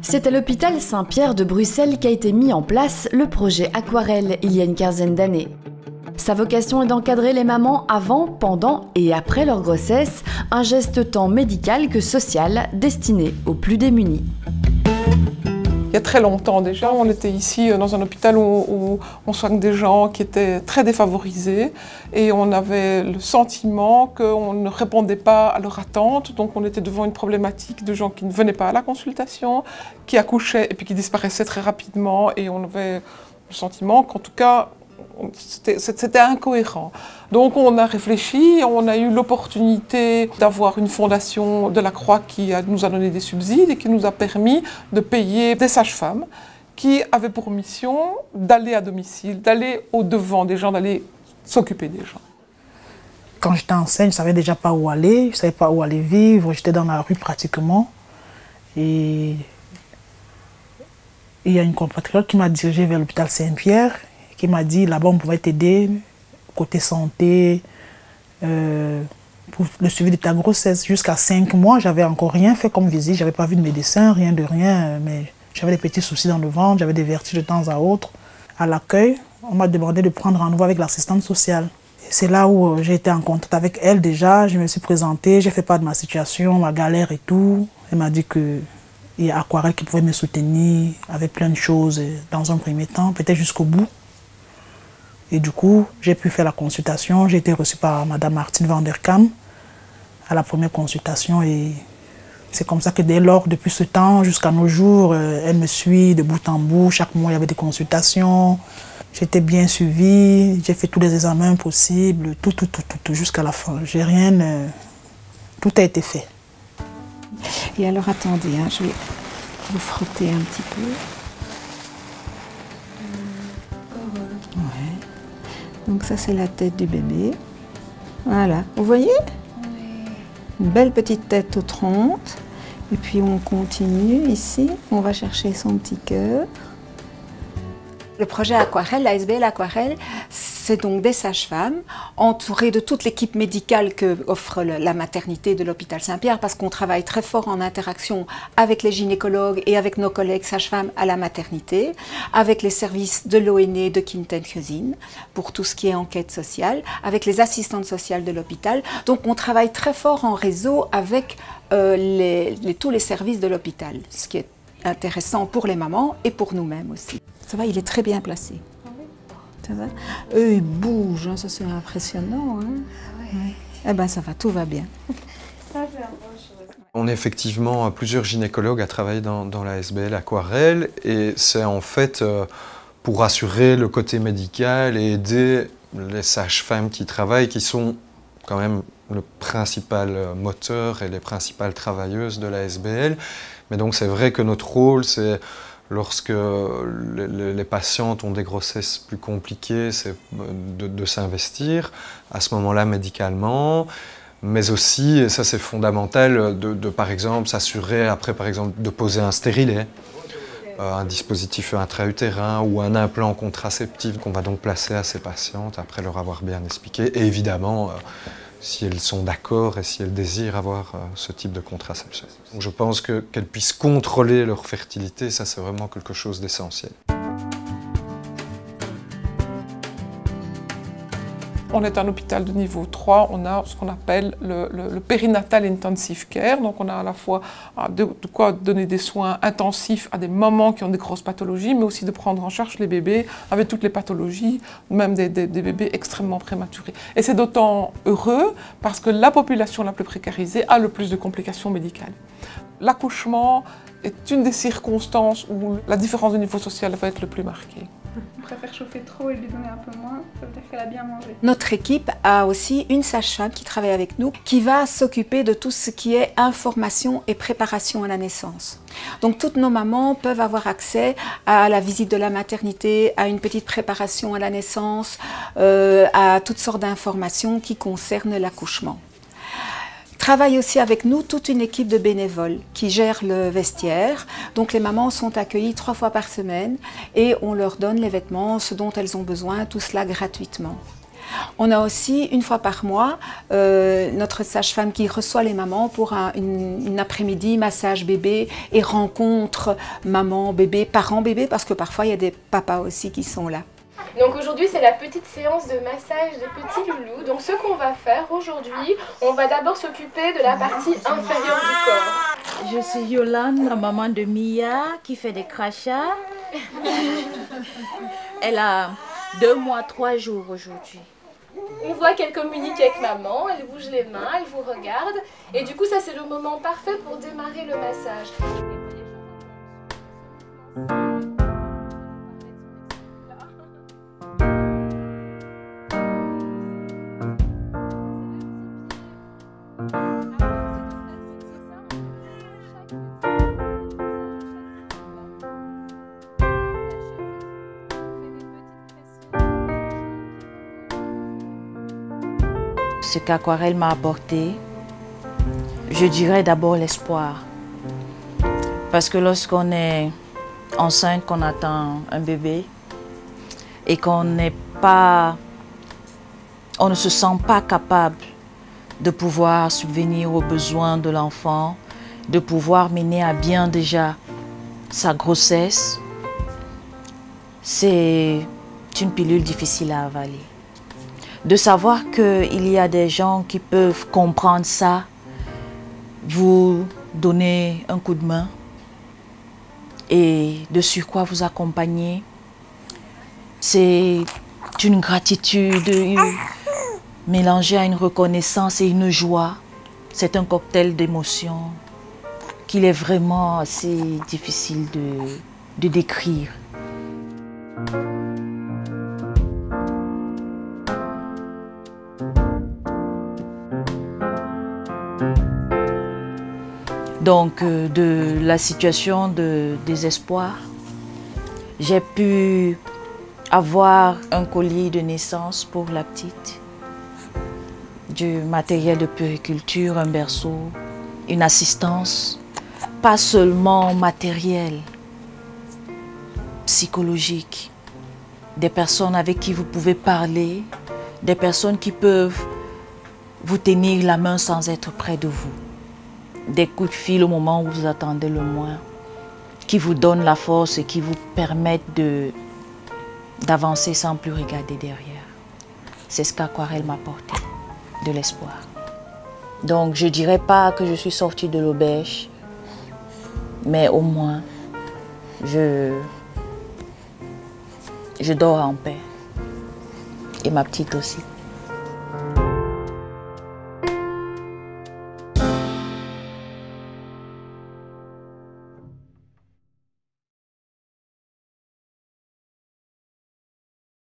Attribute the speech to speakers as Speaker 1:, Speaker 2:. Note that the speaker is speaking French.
Speaker 1: C'est à l'hôpital Saint-Pierre de Bruxelles qu'a été mis en place le projet Aquarelle il y a une quinzaine d'années. Sa vocation est d'encadrer les mamans avant, pendant et après leur grossesse, un geste tant médical que social destiné aux plus démunis.
Speaker 2: Il y a très longtemps déjà, on était ici dans un hôpital où on soigne des gens qui étaient très défavorisés et on avait le sentiment qu'on ne répondait pas à leurs attentes. Donc on était devant une problématique de gens qui ne venaient pas à la consultation, qui accouchaient et puis qui disparaissaient très rapidement et on avait le sentiment qu'en tout cas c'était incohérent. Donc on a réfléchi, on a eu l'opportunité d'avoir une fondation de la Croix qui nous a donné des subsides et qui nous a permis de payer des sages-femmes qui avaient pour mission d'aller à domicile, d'aller au-devant des gens, d'aller s'occuper des gens.
Speaker 3: Quand j'étais enceinte, je ne savais déjà pas où aller, je ne savais pas où aller vivre, j'étais dans la rue pratiquement. Et il y a une compatriote qui m'a dirigée vers l'hôpital Saint-Pierre, qui m'a dit là-bas on pouvait t'aider côté santé, pour le suivi de ta grossesse. Jusqu'à 5 mois, j'avais encore rien fait comme visite, j'avais pas vu de médecin, rien de rien, mais j'avais des petits soucis dans le ventre, j'avais des vertiges de temps à autre. À l'accueil, on m'a demandé de prendre rendez-vous avec l'assistante sociale. C'est là où j'ai été en contact avec elle déjà, je me suis présentée, j'ai fait part de ma situation, ma galère et tout. Elle m'a dit que il y a Aquarelle qui pouvait me soutenir avec plein de choses dans un premier temps, peut-être jusqu'au bout. Et du coup, j'ai pu faire la consultation. J'ai été reçue par Madame Martine Van der Kam à la première consultation. Et c'est comme ça que dès lors, depuis ce temps jusqu'à nos jours, elle me suit de bout en bout. Chaque mois, il y avait des consultations. J'étais bien suivie. J'ai fait tous les examens possibles, tout jusqu'à la fin. J'ai rien... tout a été fait.
Speaker 4: Et alors, attendez, hein, je vais vous frotter un petit peu. Donc ça, c'est la tête du bébé. Voilà, vous voyez? Oui. Une belle petite tête toute ronde. Et puis on continue ici. On va chercher son petit cœur. Le projet Aquarelle, l'ASBL Aquarelle, c'est donc des sages-femmes entourées de toute l'équipe médicale que offre la maternité de l'hôpital Saint-Pierre, parce qu'on travaille très fort en interaction avec les gynécologues et avec nos collègues sages-femmes à la maternité, avec les services de l'ONE de Kinten pour tout ce qui est enquête sociale, avec les assistantes sociales de l'hôpital. Donc on travaille très fort en réseau avec tous les services de l'hôpital, ce qui est intéressant pour les mamans et pour nous-mêmes aussi. Ça va, il est très bien placé. Ça va? Eux, ils bougent, hein, ça c'est impressionnant. Hein? Oui. Eh bien, ça va, tout va bien.
Speaker 5: On est effectivement plusieurs gynécologues à travailler dans la ASBL Aquarelle et c'est en fait pour assurer le côté médical et aider les sages-femmes qui travaillent, qui sont quand même le principal moteur et les principales travailleuses de la ASBL. Mais donc c'est vrai que notre rôle, c'est lorsque les patientes ont des grossesses plus compliquées, c'est de s'investir à ce moment-là médicalement, mais aussi, et ça c'est fondamental, de par exemple s'assurer après par exemple de poser un stérilet, un dispositif intra-utérin ou un implant contraceptif qu'on va donc placer à ces patientes après leur avoir bien expliqué, et évidemment si elles sont d'accord et si elles désirent avoir ce type de contraception. Donc je pense qu'elles puissent contrôler leur fertilité, ça c'est vraiment quelque chose d'essentiel.
Speaker 2: On est un hôpital de niveau 3, on a ce qu'on appelle le périnatal intensive care, donc on a à la fois de quoi donner des soins intensifs à des mamans qui ont des grosses pathologies, mais aussi de prendre en charge les bébés avec toutes les pathologies, même des bébés extrêmement prématurés. Et c'est d'autant heureux parce que la population la plus précarisée a le plus de complications médicales. L'accouchement est une des circonstances où la différence de niveau social va être le plus marquée.
Speaker 6: On préfère chauffer trop et lui donner un peu moins, ça veut dire qu'elle a bien mangé.
Speaker 4: Notre équipe a aussi une sage-femme qui travaille avec nous, qui va s'occuper de tout ce qui est information et préparation à la naissance. Donc toutes nos mamans peuvent avoir accès à la visite de la maternité, à une petite préparation à la naissance, à toutes sortes d'informations qui concernent l'accouchement. Travaille aussi avec nous toute une équipe de bénévoles qui gère le vestiaire. Donc les mamans sont accueillies 3 fois par semaine et on leur donne les vêtements, ce dont elles ont besoin, tout cela gratuitement. On a aussi, une fois par mois, notre sage-femme qui reçoit les mamans pour une après-midi massage bébé et rencontre maman, bébé, parents, bébé, parce que parfois il y a des papas aussi qui sont là.
Speaker 7: Donc aujourd'hui c'est la petite séance de massage des petits loulous. Donc ce qu'on va faire aujourd'hui, on va d'abord s'occuper de la partie inférieure du corps.
Speaker 8: Je suis Yolande, la maman de Mia qui fait des crachats. Elle a 2 mois, 3 jours aujourd'hui.
Speaker 7: On voit qu'elle communique avec maman, elle bouge les mains, elle vous regarde. Et du coup ça c'est le moment parfait pour démarrer le massage.
Speaker 8: Ce qu'Aquarelle m'a apporté, je dirais d'abord l'espoir. Parce que lorsqu'on est enceinte, qu'on attend un bébé et qu'on ne se sent pas capable de pouvoir subvenir aux besoins de l'enfant, de pouvoir mener à bien déjà sa grossesse, c'est une pilule difficile à avaler. De savoir qu'il y a des gens qui peuvent comprendre ça, vous donner un coup de main et de surcroît vous accompagner, c'est une gratitude mélangée à une reconnaissance et une joie. C'est un cocktail d'émotions qu'il est vraiment assez difficile de décrire. Donc, de la situation de désespoir, j'ai pu avoir un colis de naissance pour la petite, du matériel de puériculture, un berceau, une assistance, pas seulement matérielle, psychologique, des personnes avec qui vous pouvez parler, des personnes qui peuvent vous tenir la main sans être près de vous. Des coups de fil au moment où vous attendez le moins, qui vous donnent la force et qui vous permettent d'avancer sans plus regarder derrière. C'est ce qu'Aquarelle m'a apporté, de l'espoir. Donc je ne dirais pas que je suis sortie de l'auberge, mais au moins je dors en paix. Et ma petite aussi.